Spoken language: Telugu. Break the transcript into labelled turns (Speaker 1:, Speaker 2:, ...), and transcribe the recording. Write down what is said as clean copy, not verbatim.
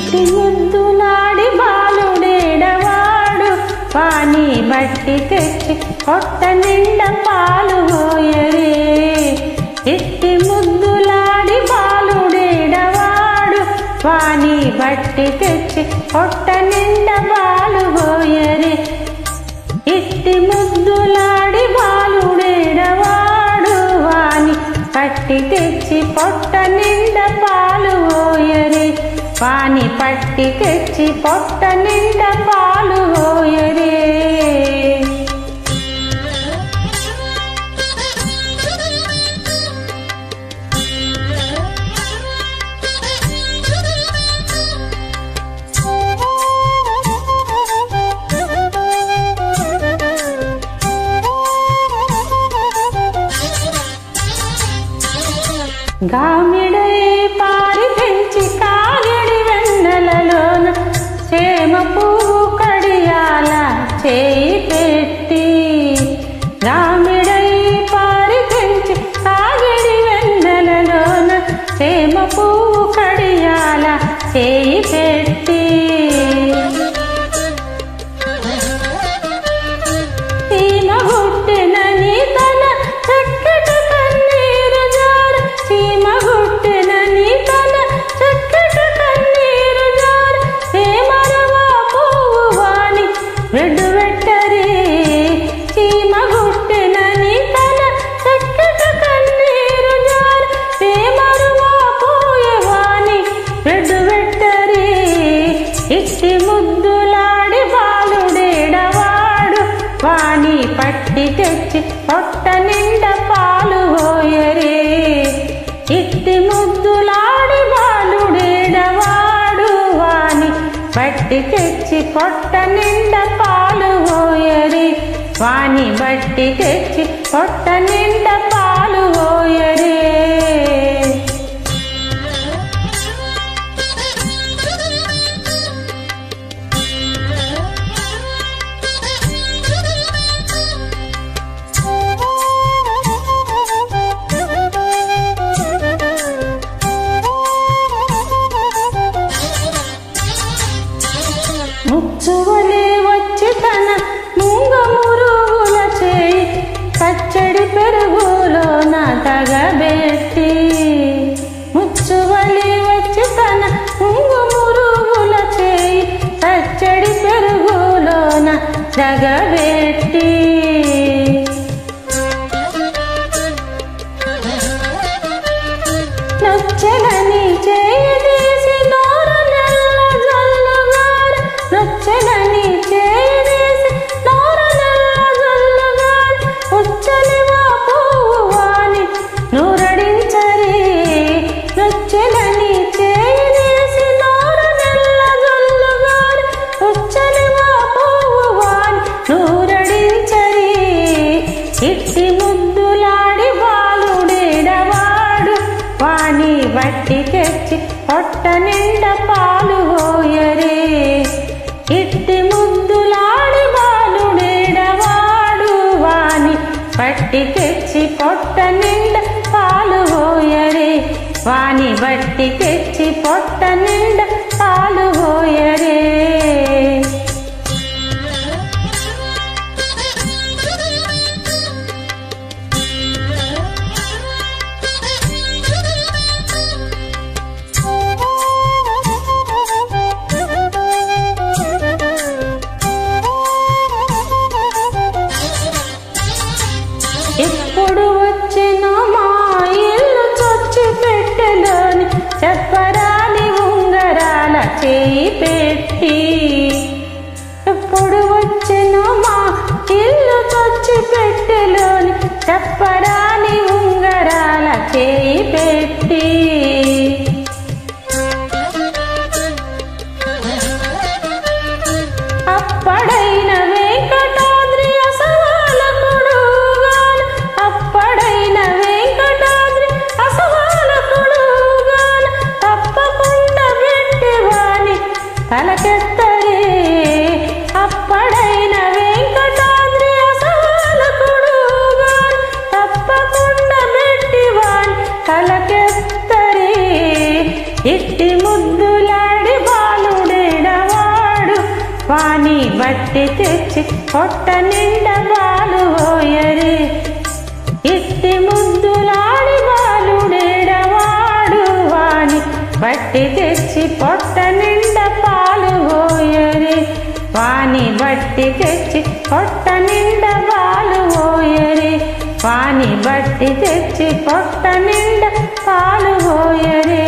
Speaker 1: ఇట్టి ముద్దులాడి బాలుడేడవాడు వాని బట్టి తెచ్చి పొట్ట నిండా పాలు పోయరే. ఇట్టి ముద్దులాడి బాలుడేడవాడు వాని బట్టి తెచ్చి పొట్ట నిండా పాలు పోయరే. ఇట్టి ముద్దులాడి బాలుడేడవాడు వాని పట్టి తెచ్చి పొట్ట నిండా పాలు పోయరే. వాని పట్టి తెచ్చి పొట్ట నిండా పాలు పోయరే. గామిడై పారి పెంచి కాగిడి వెన్నెలలోన చేమ పువ్వు కడియాల చేయి పెట్టి. గామిడై పారి పెంచి కాగిడి వెన్నెలలోన చేమ పువ్వు కడియాల చేయి పెట్టి. సీమ గుట్టినని తన చక్కటి కన్నీరు జార, సీమ గుట్టినని తన చక్కటి కన్నీరు జార, సేమరవా పువ్వు వాని వెడ్డు వెట్టరే. సీమ గుట్టినని తన చక్కటి కన్నీరు జార, సేమరవా పువ్వు వాని వెడ్డు వెట్టరే. ఇట్టి ముద్దులాడి బాలుడేడవాడు వాని పట్టి తెచ్చి పొట్ట నిండా పాలు పోయరే. ఇట్టి ముద్దులాడి బాలుడేడవాడు వాని పట్టి తెచ్చి పొట్ట నిండా పాలు పోయరే. వాని బట్టి తెచ్చి పొట్ట నిండా పాలు పోయరే. ముచ్చువలే వచ్చి తన ముంగ మురుగుల చేయి పచ్చడి పెరుగులోన తగబెట్టి. ముచ్చువలే వచ్చి తన ముంగ మురుగుల చేయి పచ్చడి పెరుగులోన తగబెట్టి. నొచ్చలని చేయి తీసి నోరు నెల్ల జల్లుగార, నొచ్చలని చేయి తీసి నోరు నెల్ల జల్లుగార, ఉచ్చలివా పువ్వు వాని నూరడించరే. నొచ్చలని చేయి తీసి నోరు నెల్ల జల్లుగార, ఉచ్చలివా పువ్వు వాని నూరడించరే. ఇట్టి ముద్దులాడి బాలుడేడవాడు వాని బట్టి తెచ్చి పొట్ట నిండా పాలు పోయరే. ఇట్టి ముద్దులాడి బాలుడేడవాడు వాని బట్టి తెచ్చి పొట్ట నిండా పాలు పోయరే. వాని బట్టి తెచ్చి పొట్ట నిండా పాలు పోయరే. ఎప్పుడు వచ్చినా మా ఇల్లు చొచ్చి పెట్టెలోని చెప్పరాని ఉంగరాల చేయి పెట్టి. ఎప్పుడు వచ్చినా మా ఇల్లు చొచ్చి పెట్టెలోని చెప్పరాని ఉంగరాల చేయి పెట్టి. అప్పడైన వెంకటాద్రి అసవాలకుడుగాన, అప్పడైన వెంకటాద్రి అసవాలకుడుగాన, తప్పకుండా పెట్టి వాని తలకెత్తరే. అప్పడైన వెంకటాద్రి అసవాలకుడుగాన, తప్పకుండా పెట్టి వాని తలకెత్తరే. ఇట్టి ముద్దులాడి బాలు వాని బట్టి తెచ్చి పొట్ట నిండా పాలు పోయరే ఇట్టి ముద్దులాడి బాలుడేడవాడు వాని బట్టి తెచ్చి పొట్ట నిండా పాలు పోయరే వాని బట్టి తెచ్చి పొట్ట నిండా పాలు పోయరే వాని బట్టి తెచ్చి పొట్ట నిండా పాలు పోయరే